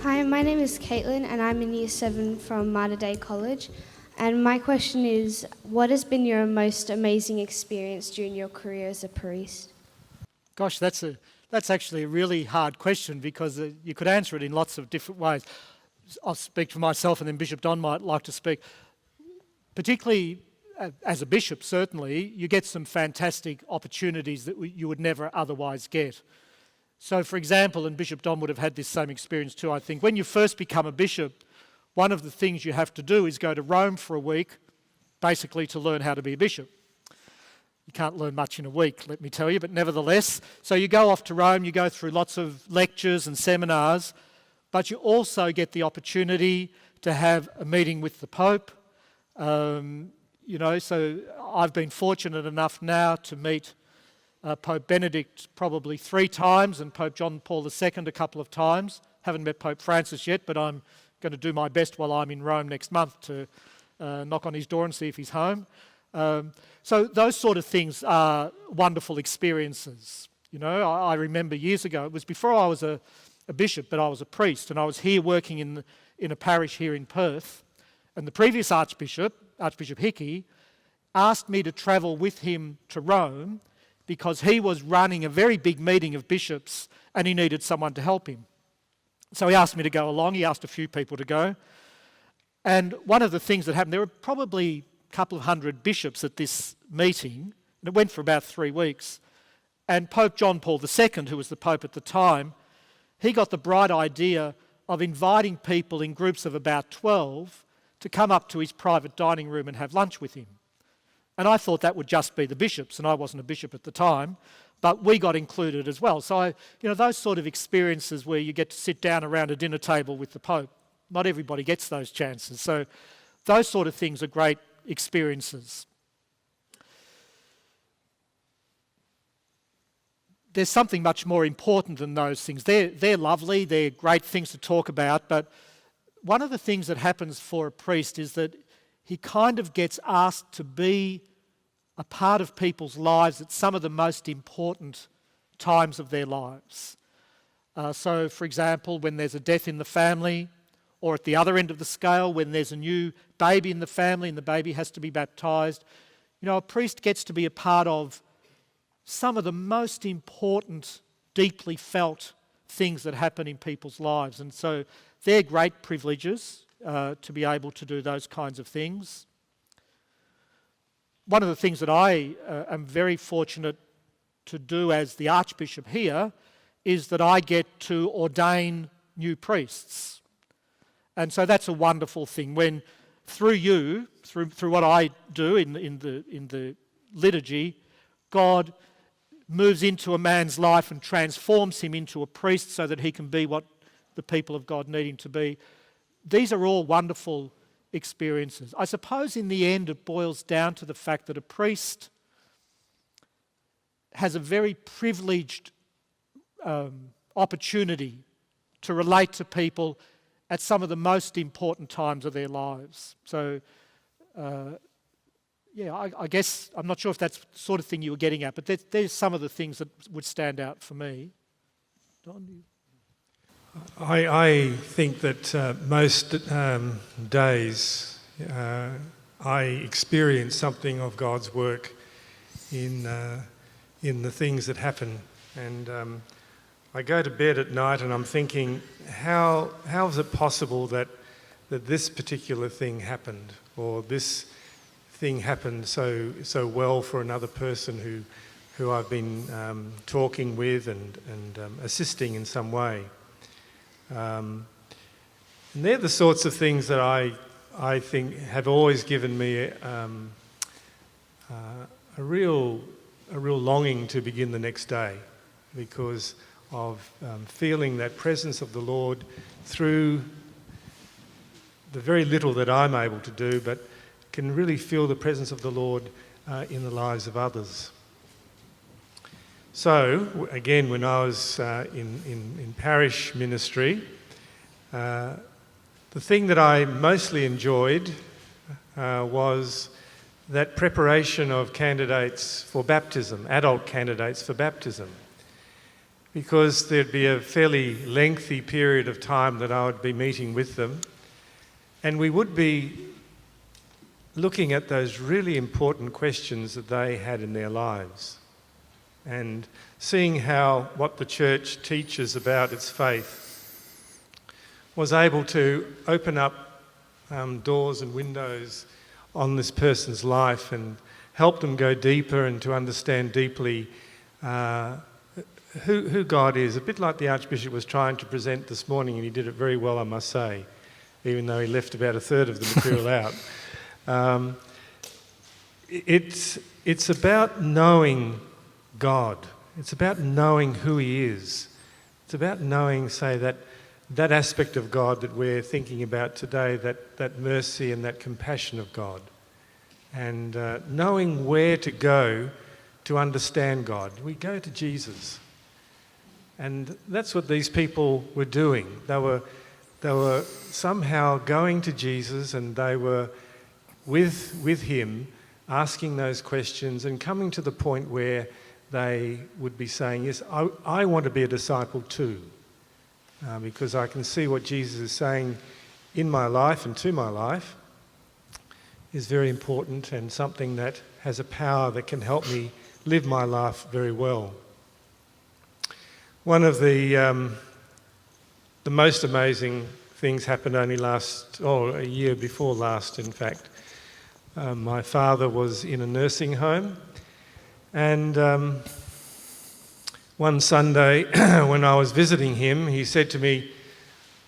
Hi, my name is Caitlin and I'm in Year 7 from Mater Dei College. And my question is, what has been your most amazing experience during your career as a priest? Gosh, that's actually a really hard question because you could answer it in lots of different ways. I'll speak for myself and then Bishop Don might like to speak. Particularly as a bishop, certainly, you get some fantastic opportunities that you would never otherwise get. So, for example, and Bishop Don would have had this same experience too, I think, when you first become a bishop, one of the things you have to do is go to Rome for a week, basically to learn how to be a bishop. You can't learn much in a week, let me tell you, but nevertheless. So you go off to Rome, you go through lots of lectures and seminars, but you also get the opportunity to have a meeting with the Pope. So I've been fortunate enough now to meet Pope Benedict probably 3 times and Pope John Paul II a couple of times. Haven't met Pope Francis yet, but I'm going to do my best while I'm in Rome next month to knock on his door and see if he's home. So those sort of things are wonderful experiences. You know, I remember years ago, it was before I was a bishop, but I was a priest, and I was here working in a parish here in Perth, and the previous Archbishop Hickey, asked me to travel with him to Rome because he was running a very big meeting of bishops and he needed someone to help him. So he asked me to go along, he asked a few people to go. And one of the things that happened, there were probably a couple of hundred bishops at this meeting, and it went for about 3 weeks. And Pope John Paul II, who was the Pope at the time, he got the bright idea of inviting people in groups of about 12 to come up to his private dining room and have lunch with him. And I thought that would just be the bishops, and I wasn't a bishop at the time, but we got included as well. So, those sort of experiences where you get to sit down around a dinner table with the Pope, not everybody gets those chances. So those sort of things are great experiences. There's something much more important than those things. They're lovely, they're great things to talk about, but one of the things that happens for a priest is that he kind of gets asked to be a part of people's lives at some of the most important times of their lives. So, for example, when there's a death in the family, or at the other end of the scale, when there's a new baby in the family and the baby has to be baptised, a priest gets to be a part of some of the most important, deeply felt things that happen in people's lives. And so they're great privileges to be able to do those kinds of things. One of the things that I am very fortunate to do as the Archbishop here is that I get to ordain new priests. And so that's a wonderful thing when through what I do in the liturgy, God moves into a man's life and transforms him into a priest so that he can be what the people of God need him to be. These are all wonderful experiences. I suppose in the end it boils down to the fact that a priest has a very privileged opportunity to relate to people at some of the most important times of their lives. So, I guess, I'm not sure if that's the sort of thing you were getting at, but there's some of the things that would stand out for me. Don, do you? I think that most days I experience something of God's work in the things that happen, and I go to bed at night and I'm thinking, how is it possible that this particular thing happened, or this thing happened so well for another person who I've been talking with and assisting in some way. And they're the sorts of things that I think have always given me a real longing to begin the next day, because of feeling that presence of the Lord through the very little that I'm able to do, but can really feel the presence of the Lord in the lives of others. So, again, when I was in parish ministry, the thing that I mostly enjoyed was that preparation of candidates for baptism, adult candidates for baptism. because there'd be a fairly lengthy period of time that I would be meeting with them, and we would be looking at those really important questions that they had in their lives and seeing how what the church teaches about its faith was able to open up doors and windows on this person's life and help them go deeper and to understand deeply who God is. A bit like the Archbishop was trying to present this morning, and he did it very well, I must say, even though he left about a third of the material out. It's about knowing God. It's about knowing who He is. It's about knowing, say, that aspect of God that we're thinking about today, that mercy and that compassion of God. And knowing where to go to understand God. We go to Jesus. And that's what these people were doing. They were somehow going to Jesus, and they were with Him, asking those questions and coming to the point where they would be saying, yes, I want to be a disciple too, because I can see what Jesus is saying in my life and to my life is very important and something that has a power that can help me live my life very well. One of the most amazing things happened only a year before last, in fact. My father was in a nursing home, and one Sunday when I was visiting him, he said to me,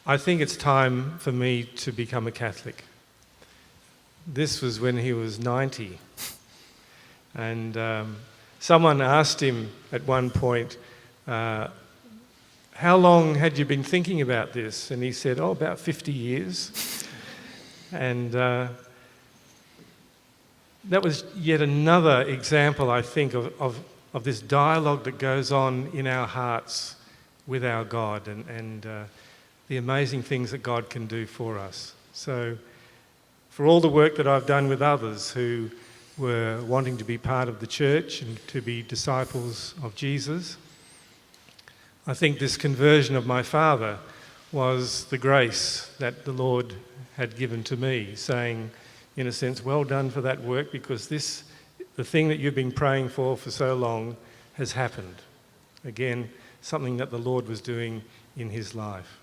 "I think it's time for me to become a Catholic." This was when he was 90. And someone asked him at one point, how long had you been thinking about this? And he said, about 50 years. And that was yet another example, I think, of this dialogue that goes on in our hearts with our God and the amazing things that God can do for us. So for all the work that I've done with others who were wanting to be part of the church and to be disciples of Jesus, I think this conversion of my father was the grace that the Lord had given to me, saying, in a sense, well done for that work, because the thing that you've been praying for so long has happened. Again, something that the Lord was doing in his life.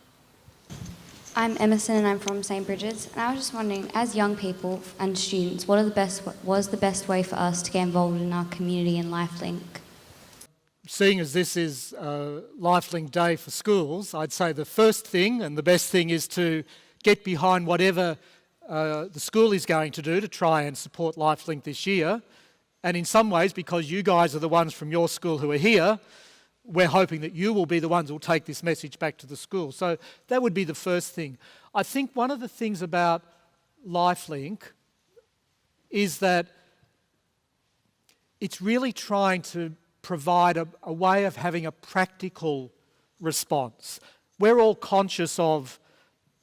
I'm Emerson and I'm from St. Bridget's, and I was just wondering, as young people and students, what was the best way for us to get involved in our community and LifeLink? Seeing as this is LifeLink Day for schools, I'd say the first thing and the best thing is to get behind whatever the school is going to do to try and support LifeLink this year. And in some ways, because you guys are the ones from your school who are here, we're hoping that you will be the ones who will take this message back to the school. So that would be the first thing. I think one of the things about LifeLink is that it's really trying to provide a way of having a practical response. We're all conscious of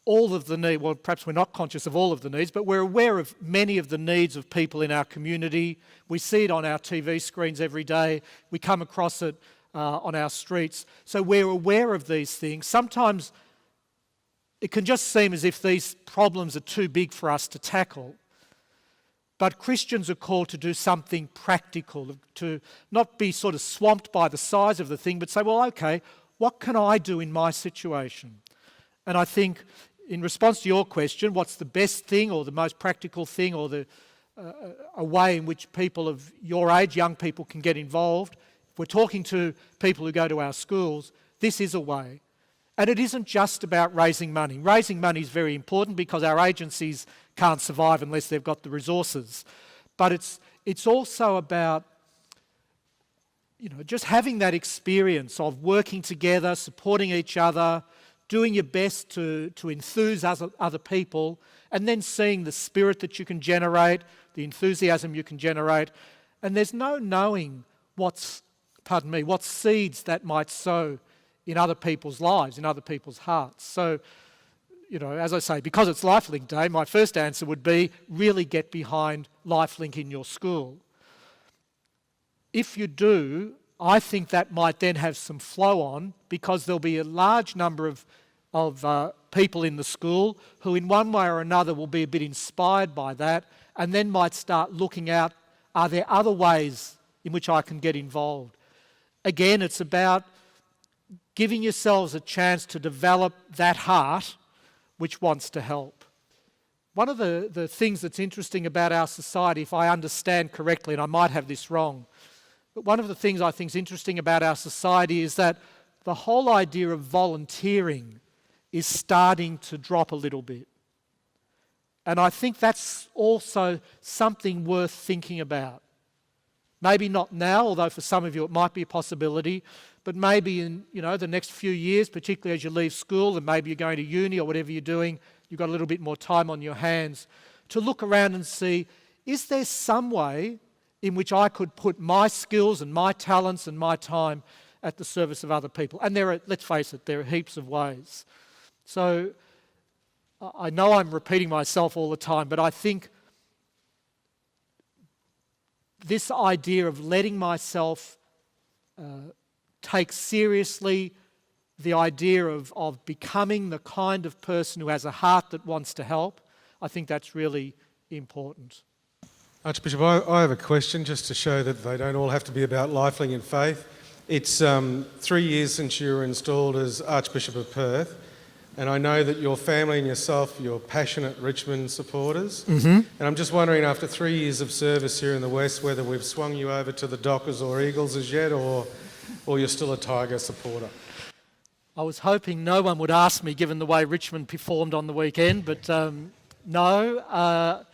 all of the needs, well, perhaps we're not conscious of all of the needs, but we're aware of many of the needs of people in our community. We see it on our TV screens every day. We come across it on our streets. So we're aware of these things. Sometimes it can just seem as if these problems are too big for us to tackle. But Christians are called to do something practical, to not be sort of swamped by the size of the thing, but say, well, okay, what can I do in my situation? And I think in response to your question, what's the best thing or the most practical thing or a way in which people of your age, young people, can get involved? If we're talking to people who go to our schools, this is a way. And it isn't just about raising money. Raising money is very important because our agencies can't survive unless they've got the resources. But it's also about, just having that experience of working together, supporting each other, doing your best to enthuse other people, and then seeing the spirit that you can generate, the enthusiasm you can generate. And there's no knowing what seeds that might sow in other people's lives, in other people's hearts. So, as I say, because it's LifeLink Day, my first answer would be really get behind LifeLink in your school. If you do, I think that might then have some flow on, because there'll be a large number of people in the school who in one way or another will be a bit inspired by that, and then might start looking out, are there other ways in which I can get involved? Again, it's about giving yourselves a chance to develop that heart which wants to help. One of the things that's interesting about our society, if I understand correctly, and I might have this wrong, but one of the things I think is interesting about our society is that the whole idea of volunteering is starting to drop a little bit. And I think that's also something worth thinking about. Maybe not now, although for some of you it might be a possibility, but maybe in the next few years, particularly as you leave school and maybe you're going to uni or whatever you're doing, you've got a little bit more time on your hands to look around and see, is there some way in which I could put my skills and my talents and my time at the service of other people? And there are, let's face it, there are heaps of ways. So I know I'm repeating myself all the time, but I think this idea of letting myself take seriously the idea of becoming the kind of person who has a heart that wants to help, I think that's really important. Archbishop, I have a question just to show that they don't all have to be about lifeling in faith. It's 3 years since you were installed as Archbishop of Perth, and I know that your family and yourself, you're passionate Richmond supporters. Mm-hmm. And I'm just wondering, after 3 years of service here in the West, whether we've swung you over to the Dockers or Eagles as yet, or you're still a Tiger supporter. I was hoping no one would ask me, given the way Richmond performed on the weekend, but no.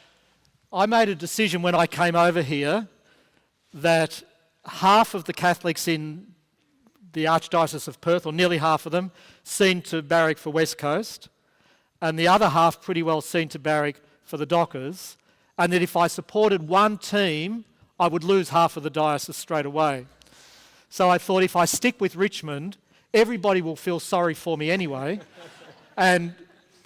I made a decision when I came over here that half of the Catholics in the Archdiocese of Perth, or nearly half of them, seemed to barrack for West Coast, and the other half pretty well seemed to barrack for the Dockers, and that if I supported one team, I would lose half of the diocese straight away. So I thought, if I stick with Richmond, everybody will feel sorry for me anyway, and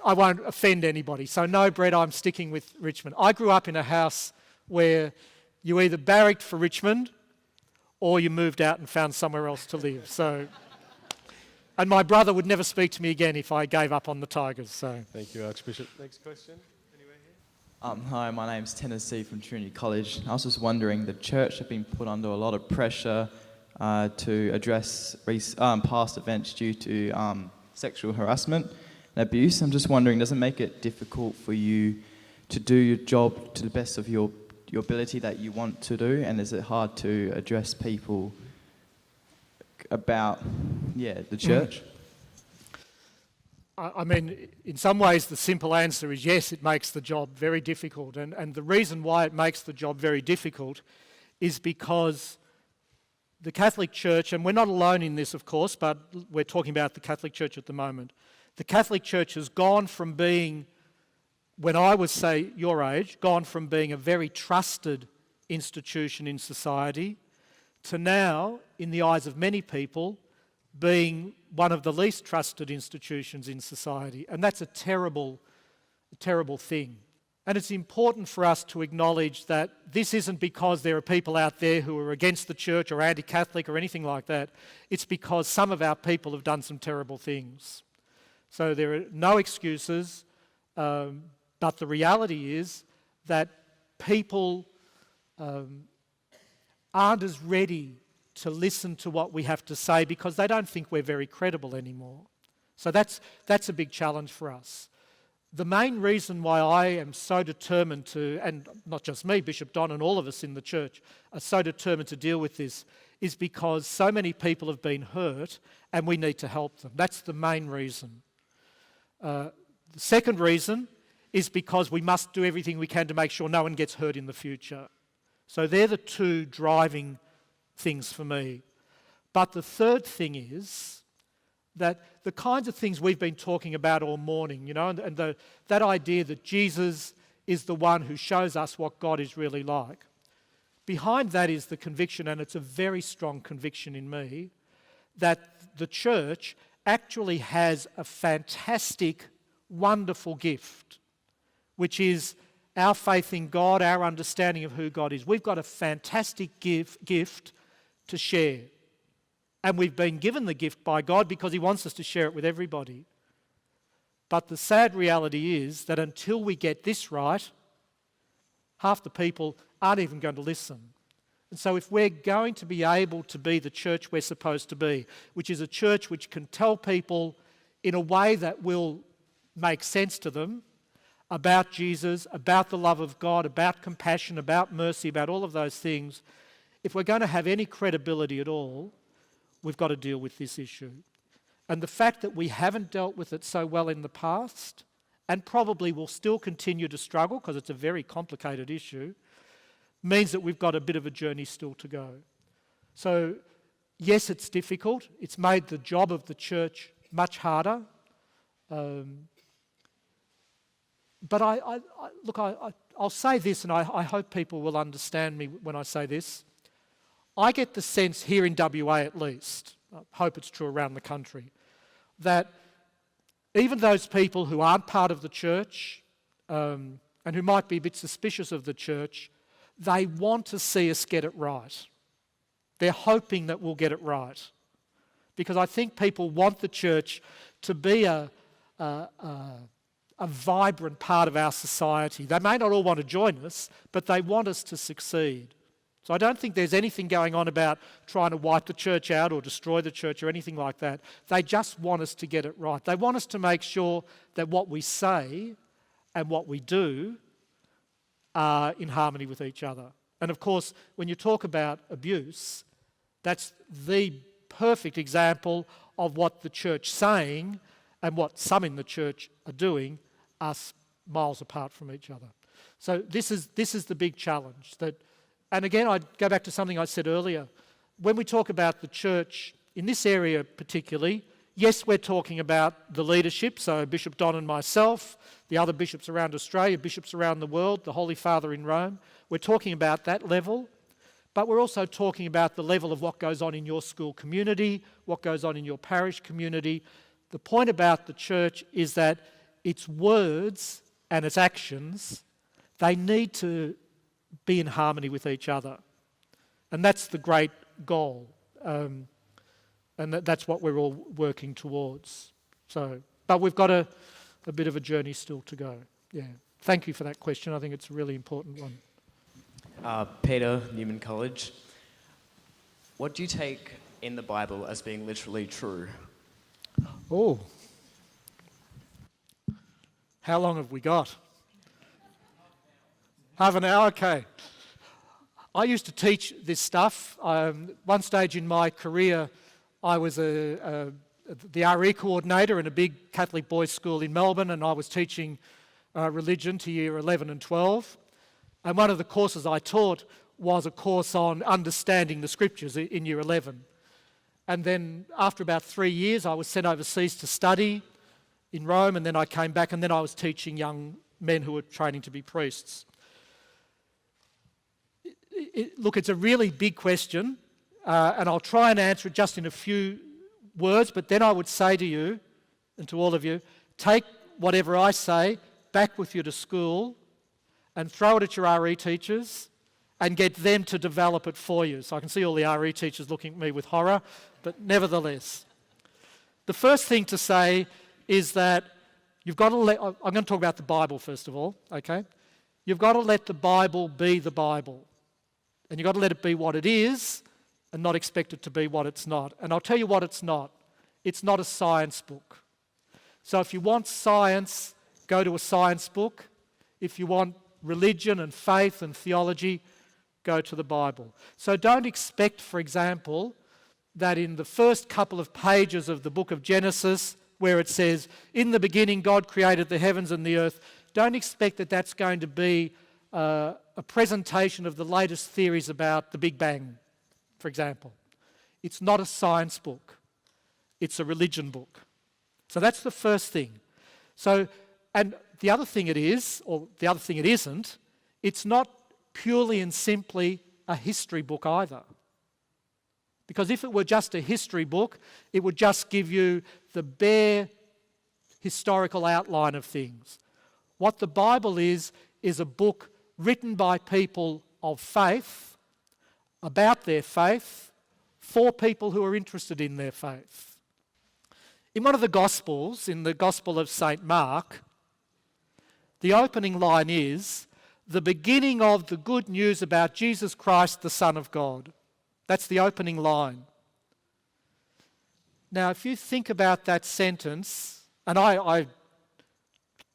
I won't offend anybody. So no, Brett, I'm sticking with Richmond. I grew up in a house where you either barracked for Richmond or you moved out and found somewhere else to live. So, and my brother would never speak to me again if I gave up on the Tigers. So, thank you, Archbishop. Next question. Anywhere here? Hi, my name's Tennessee from Trinity College. I was just wondering, the church have been put under a lot of pressure to address past events due to sexual harassment and abuse. I'm just wondering, does it make it difficult for you to do your job to the best of your ability that you want to do, and is it hard to address people about the church? I mean, in some ways the simple answer is yes, it makes the job very difficult, and the reason why it makes the job very difficult is because the Catholic Church, and we're not alone in this of course, but we're talking about the Catholic Church at the moment. The Catholic Church has gone from being, when I was, say, your age, gone from being a very trusted institution in society to now, in the eyes of many people, being one of the least trusted institutions in society. And that's a terrible thing. And it's important for us to acknowledge that this isn't because there are people out there who are against the church or anti-Catholic or anything like that. It's because some of our people have done some terrible things. So there are no excuses, but the reality is that people aren't as ready to listen to what we have to say because they don't think we're very credible anymore. So that's a big challenge for us. The main reason why I am so determined to, and not just me, Bishop Don and all of us in the church are so determined to deal with this, is because so many people have been hurt and we need to help them. That's the main reason. The second reason is because we must do everything we can to make sure no one gets hurt in the future. So they're the two driving things for me. But the third thing is that the kinds of things we've been talking about all morning, and that idea that Jesus is the one who shows us what God is really like. Behind that is the conviction, and it's a very strong conviction in me, that the church actually has a fantastic, wonderful gift, which is our faith in God, our understanding of who God is. We've got a fantastic gift to share. And we've been given the gift by God because he wants us to share it with everybody. But the sad reality is that until we get this right, half the people aren't even going to listen. And so if we're going to be able to be the church we're supposed to be, which is a church which can tell people in a way that will make sense to them about Jesus, about the love of God, about compassion, about mercy, about all of those things, if we're going to have any credibility at all, we've got to deal with this issue. And the fact that we haven't dealt with it so well in the past, and probably will still continue to struggle because it's a very complicated issue, means that we've got a bit of a journey still to go. So, yes, it's difficult. It's made the job of the church much harder. But I'll say this, and I hope people will understand me when I say this. I get the sense here in WA at least, I hope it's true around the country, that even those people who aren't part of the church and who might be a bit suspicious of the church, they want to see us get it right. They're hoping that we'll get it right. Because I think people want the church to be a vibrant part of our society. They may not all want to join us, but they want us to succeed. So I don't think there's anything going on about trying to wipe the church out or destroy the church or anything like that. They just want us to get it right. They want us to make sure that what we say and what we do are in harmony with each other. And of course, when you talk about abuse, that's the perfect example of what the church saying and what some in the church are doing are miles apart from each other. So this is the big challenge. And again, I'd go back to something I said earlier. When we talk about the church, in this area particularly, yes, we're talking about the leadership, so Bishop Don and myself, the other bishops around Australia, bishops around the world, the Holy Father in Rome. We're talking about that level, but we're also talking about the level of what goes on in your school community, what goes on in your parish community. The point about the church is that its words and its actions, they need to be in harmony with each other. And that's the great goal. And that's what we're all working towards. But we've got a bit of a journey still to go. Yeah. Thank you for that question. I think it's a really important one. Peter, Newman College. What do you take in the Bible as being literally true? Oh. How long have we got? Half an hour? Okay. I used to teach this stuff. One stage in my career, I was the RE coordinator in a big Catholic boys' school in Melbourne, and I was teaching religion to year 11 and 12. And one of the courses I taught was a course on understanding the scriptures in year 11. And then after about 3 years, I was sent overseas to study in Rome, and then I came back, and then I was teaching young men who were training to be priests. Look, it's a really big question, and I'll try and answer it just in a few words, but then I would say to you and to all of you, take whatever I say back with you to school and throw it at your RE teachers and get them to develop it for you. So I can see all the RE teachers looking at me with horror, but nevertheless. The first thing to say is that you've got to I'm going to talk about the Bible first of all, okay? You've got to let the Bible be the Bible. And you've got to let it be what it is and not expect it to be what it's not. And I'll tell you what it's not. It's not a science book. So if you want science, go to a science book. If you want religion and faith and theology, go to the Bible. So don't expect, for example, that in the first couple of pages of the book of Genesis, where it says, in the beginning God created the heavens and the earth, don't expect that that's going to be a presentation of the latest theories about the Big Bang, for example. It's not a science book. It's a religion book. So that's the first thing. So, and the other thing it is, or the other thing it isn't, it's not purely and simply a history book either. Because if it were just a history book, it would just give you the bare historical outline of things. What the Bible is a book written by people of faith, about their faith, for people who are interested in their faith. In one of the Gospels, in the Gospel of St. Mark, the opening line is, "The beginning of the good news about Jesus Christ, the Son of God." That's the opening line. Now, if you think about that sentence, and I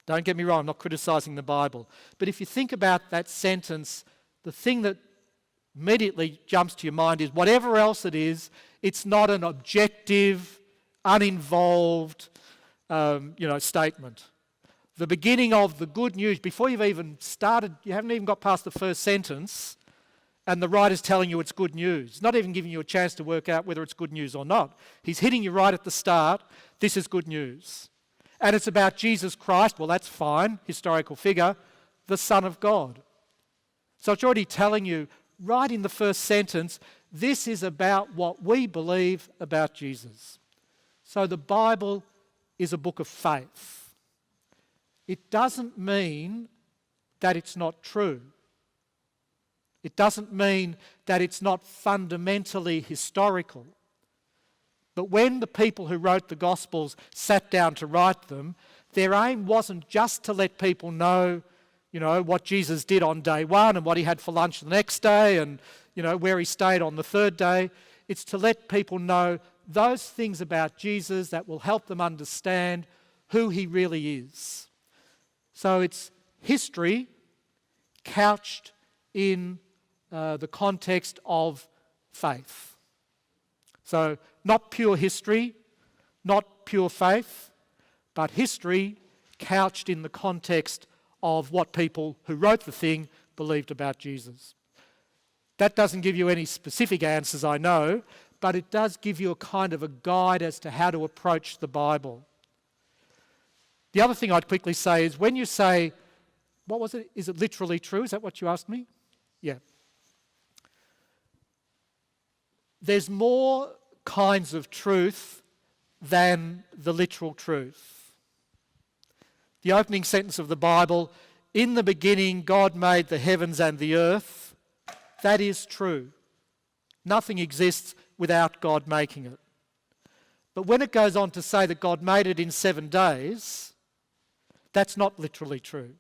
don't get me wrong, I'm not criticising the Bible, but if you think about that sentence, the thing that immediately jumps to your mind is whatever else it is, it's not an objective, uninvolved, statement. The beginning of the good news, before you've even started, you haven't even got past the first sentence, and the writer's telling you it's good news, not even giving you a chance to work out whether it's good news or not. He's hitting you right at the start, this is good news. And it's about Jesus Christ, well that's fine, historical figure, the Son of God. So it's already telling you, right in the first sentence, this is about what we believe about Jesus. So the Bible is a book of faith. It doesn't mean that it's not true. It doesn't mean that it's not fundamentally historical. But when the people who wrote the Gospels sat down to write them, their aim wasn't just to let people know, what Jesus did on day one and what he had for lunch the next day and, where he stayed on the third day. It's to let people know those things about Jesus that will help them understand who he really is. So it's history couched in the context of faith. So not pure history, not pure faith, but history couched in the context of what people who wrote the thing believed about Jesus. That doesn't give you any specific answers, I know, but it does give you a kind of a guide as to how to approach the Bible. The other thing I'd quickly say is when you say, what was it? Is it literally true? Is that what you asked me? Yeah. There's more kinds of truth than the literal truth. The opening sentence of the Bible, in the beginning God made the heavens and the earth, that is true. Nothing exists without God making it. But when it goes on to say that God made it in 7 days, that's not literally true.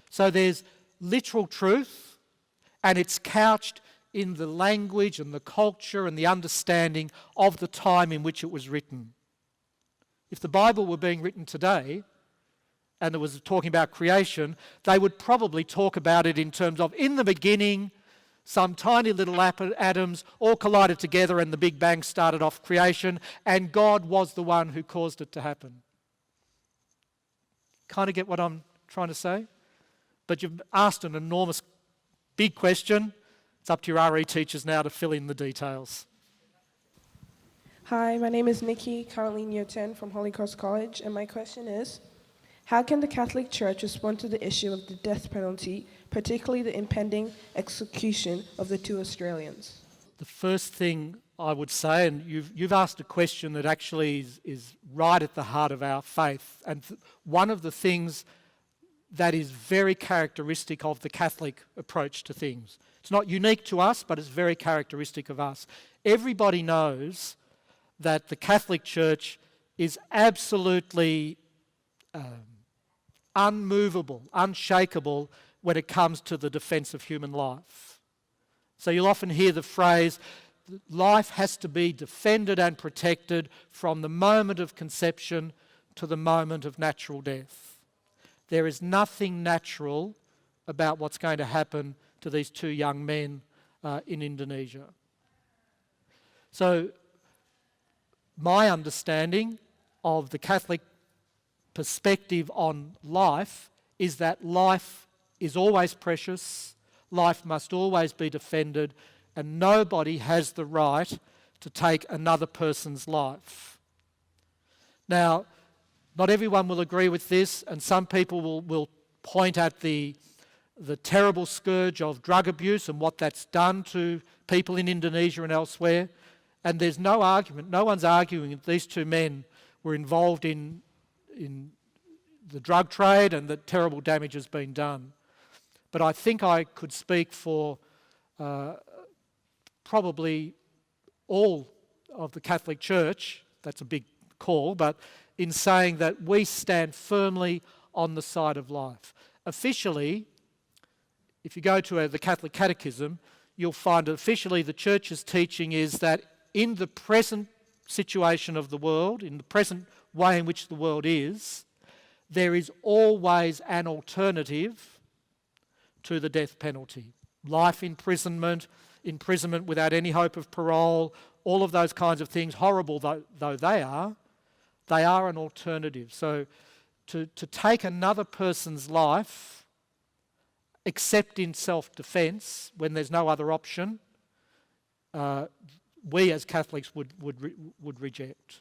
So there's literal truth, and it's couched in the language and the culture and the understanding of the time in which it was written. If the Bible were being written today, and it was talking about creation, they would probably talk about it in terms of, in the beginning, some tiny little atoms all collided together and the Big Bang started off creation, and God was the one who caused it to happen. Kind of get what I'm trying to say? But you've asked an enormous, big question. It's up to your RE teachers now to fill in the details. Hi, my name is Nikki, currently in Year 10 from Holy Cross College, and my question is, how can the Catholic Church respond to the issue of the death penalty, particularly the impending execution of the 2 Australians? The first thing I would say, and you've asked a question that actually is right at the heart of our faith, and one of the things that is very characteristic of the Catholic approach to things. It's not unique to us, but it's very characteristic of us. Everybody knows that the Catholic Church is absolutely unmovable, unshakable when it comes to the defence of human life. So you'll often hear the phrase, life has to be defended and protected from the moment of conception to the moment of natural death. There is nothing natural about what's going to happen to these 2 young men in Indonesia. So my understanding of the Catholic perspective on life is that life is always precious, life must always be defended, and nobody has the right to take another person's life. Now, not everyone will agree with this, and some people will point at the terrible scourge of drug abuse and what that's done to people in Indonesia and elsewhere. And there's no argument, no one's arguing that these 2 men were involved in the drug trade and that terrible damage has been done. But I think I could speak for probably all of the Catholic Church, that's a big call, but in saying that we stand firmly on the side of life. Officially, if you go to the Catholic Catechism, you'll find that officially the Church's teaching is that in the present situation of the world, in the present way in which the world is, there is always an alternative to the death penalty. Life imprisonment, imprisonment without any hope of parole, all of those kinds of things, horrible though they are an alternative. So to take another person's life, except in self-defence, when there's no other option, we as Catholics would reject.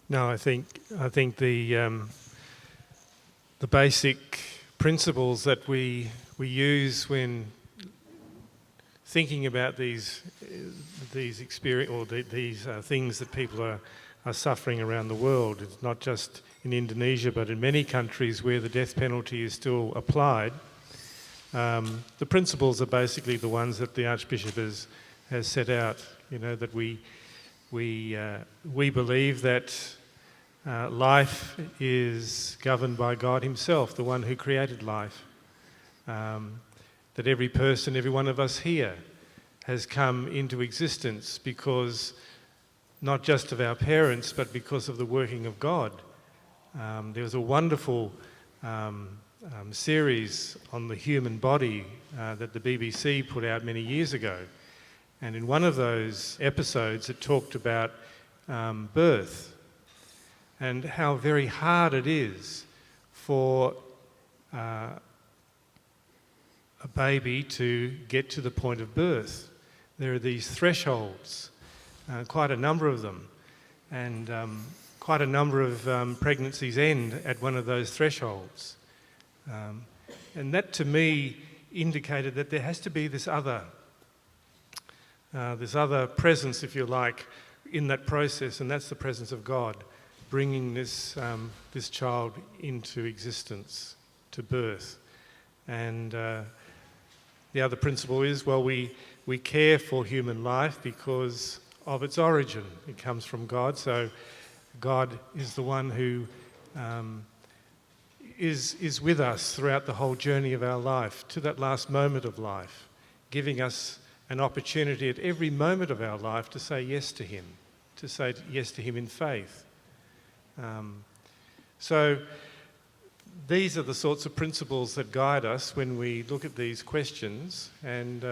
No, I think the basic principles that we use when thinking about these experience or these things that people are suffering around the world. It's not just in Indonesia, but in many countries where the death penalty is still applied. The principles are basically the ones that the Archbishop has set out. You know, that we believe that life is governed by God Himself, the one who created life. That every person, every one of us here, has come into existence because not just of our parents, but because of the working of God. There was a wonderful series on the human body that the BBC put out many years ago. And in one of those episodes, it talked about birth and how very hard it is for a baby to get to the point of birth. There are these thresholds, quite a number of them, and quite a number of pregnancies end at one of those thresholds. And that to me indicated that there has to be this other presence, if you like, in that process, and that's the presence of God, bringing this child into existence, to birth. And the other principle is, well, we care for human life because of its origin. It comes from God, so God is the one who is with us throughout the whole journey of our life, to that last moment of life, giving us an opportunity at every moment of our life to say yes to Him, to say yes to Him in faith. So these are the sorts of principles that guide us when we look at these questions. And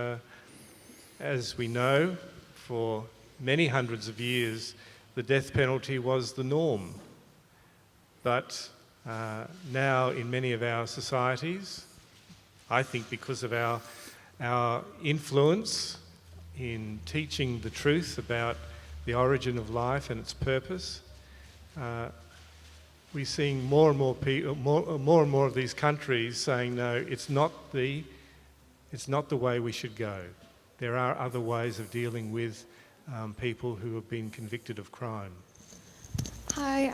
as we know, for many hundreds of years, the death penalty was the norm. But now in many of our societies, I think because of our influence in teaching the truth about the origin of life and its purpose, we're seeing more and more people, more and more of these countries saying, no, it's not the way we should go. There are other ways of dealing with people who have been convicted of crime. Hi,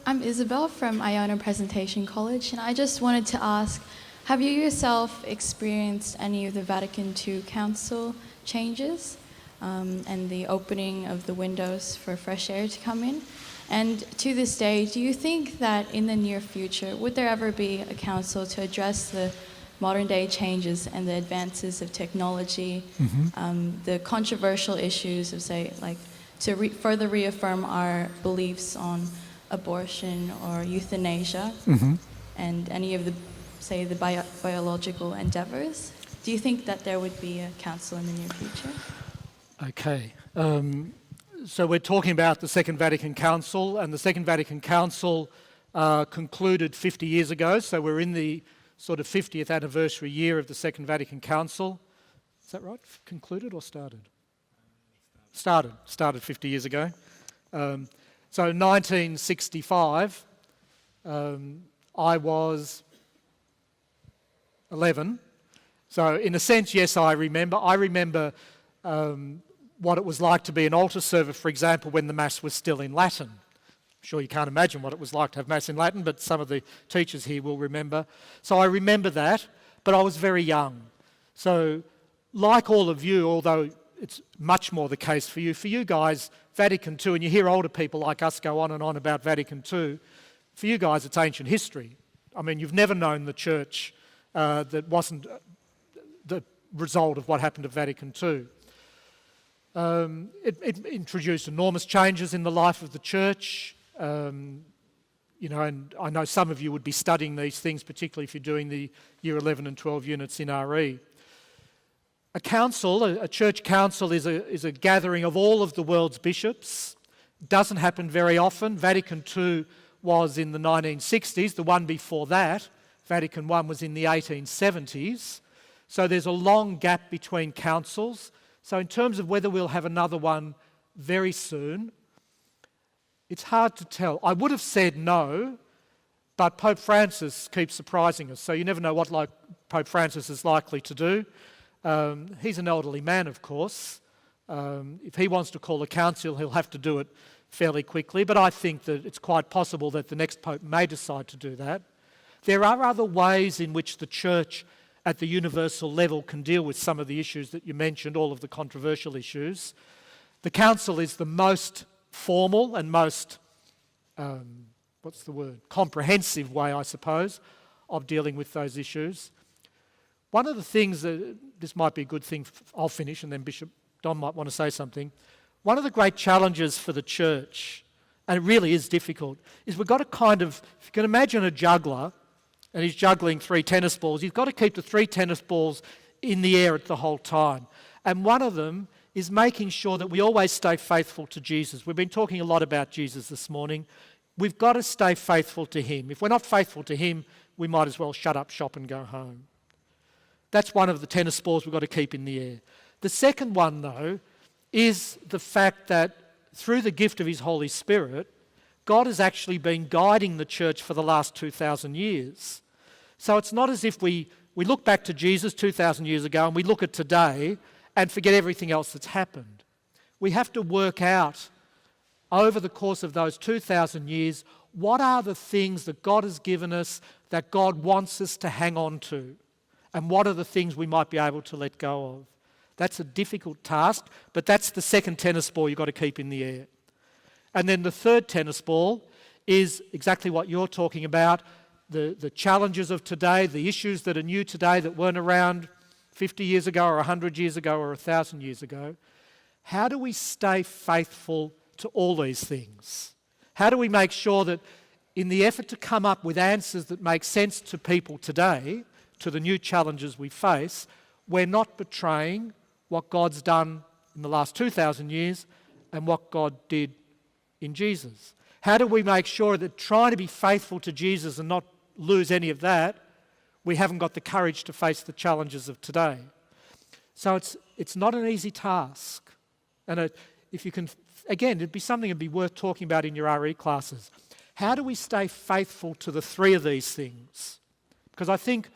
I'm Isabel from Iona Presentation College, and I just wanted to ask, have you yourself experienced any of the Vatican II Council changes and the opening of the windows for fresh air to come in? And to this day, do you think that in the near future, would there ever be a council to address the modern day changes and the advances of technology, the controversial issues of, say, like, to further reaffirm our beliefs on abortion or euthanasia, and any of the, say, the biological endeavors? Do you think that there would be a council in the near future? Okay. So we're talking about the Second Vatican Council, and the Second Vatican Council concluded 50 years ago, so we're in the sort of 50th anniversary year of the Second Vatican Council. Is that right? Concluded or started? Started 50 years ago. So 1965, I was 11. So in a sense, yes, I remember. I remember what it was like to be an altar server, for example, when the Mass was still in Latin. I'm sure you can't imagine what it was like to have Mass in Latin, but some of the teachers here will remember. So I remember that, but I was very young. So like all of you, although it's much more the case for you. For you guys, Vatican II, and you hear older people like us go on and on about Vatican II, for you guys it's ancient history. I mean, you've never known the church that wasn't the result of what happened at Vatican II. It introduced enormous changes in the life of the church. You know, and I know some of you would be studying these things, particularly if you're doing the Year 11 and 12 units in RE. A council, a church council, is a gathering of all of the world's bishops. It doesn't happen very often. Vatican II was in the 1960s. The one before that, Vatican I, was in the 1870s. So there's a long gap between councils. So in terms of whether we'll have another one very soon, it's hard to tell. I would have said no, but Pope Francis keeps surprising us. So you never know what Pope Francis is likely to do. He's an elderly man, of course. If he wants to call a council, he'll have to do it fairly quickly. But I think that it's quite possible that the next Pope may decide to do that. There are other ways in which the Church at the universal level can deal with some of the issues that you mentioned, all of the controversial issues. The council is the most formal and most, comprehensive way, I suppose, of dealing with those issues. One of the things that, this might be a good thing, I'll finish and then Bishop Don might want to say something. One of the great challenges for the church, and it really is difficult, is we've got to kind of, if you can imagine a juggler, and he's juggling 3 tennis balls, he's got to keep the 3 tennis balls in the air at the whole time. And one of them is making sure that we always stay faithful to Jesus. We've been talking a lot about Jesus this morning. We've got to stay faithful to him. If we're not faithful to him, we might as well shut up shop and go home. That's one of the tennis balls we've got to keep in the air. The second one, though, is the fact that through the gift of his Holy Spirit, God has actually been guiding the church for the last 2,000 years. So it's not as if we look back to Jesus 2,000 years ago and we look at today and forget everything else that's happened. We have to work out over the course of those 2,000 years, what are the things that God has given us that God wants us to hang on to? And what are the things we might be able to let go of? That's a difficult task, but that's the second tennis ball you've got to keep in the air. And then the third tennis ball is exactly what you're talking about, the challenges of today, the issues that are new today that weren't around 50 years ago or 100 years ago or 1,000 years ago. How do we stay faithful to all these things? How do we make sure that in the effort to come up with answers that make sense to people today, to the new challenges we face, we're not betraying what God's done in the last 2,000 years and what God did in Jesus? How do we make sure that trying to be faithful to Jesus and not lose any of that, we haven't got the courage to face the challenges of today? So it's not an easy task. And if you can, again, it'd be something that'd be worth talking about in your RE classes. How do we stay faithful to the 3 of these things? Because I think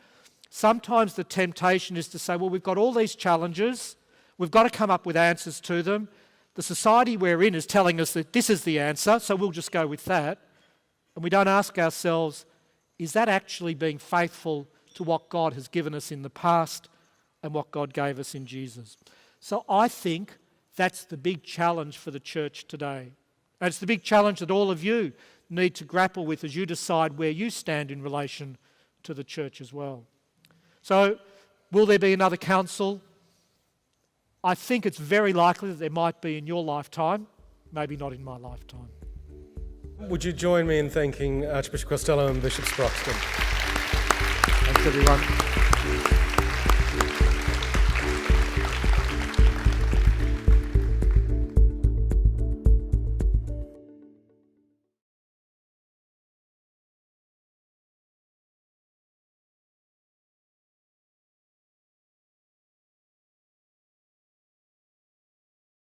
sometimes the temptation is to say, well, we've got all these challenges, we've got to come up with answers to them. The society we're in is telling us that this is the answer, so we'll just go with that. And we don't ask ourselves, is that actually being faithful to what God has given us in the past and what God gave us in Jesus? So I think that's the big challenge for the church today. And it's the big challenge that all of you need to grapple with as you decide where you stand in relation to the church as well. So, will there be another council? I think it's very likely that there might be in your lifetime, maybe not in my lifetime. Would you join me in thanking Archbishop Costello and Bishop Sproxton? Thanks, everyone.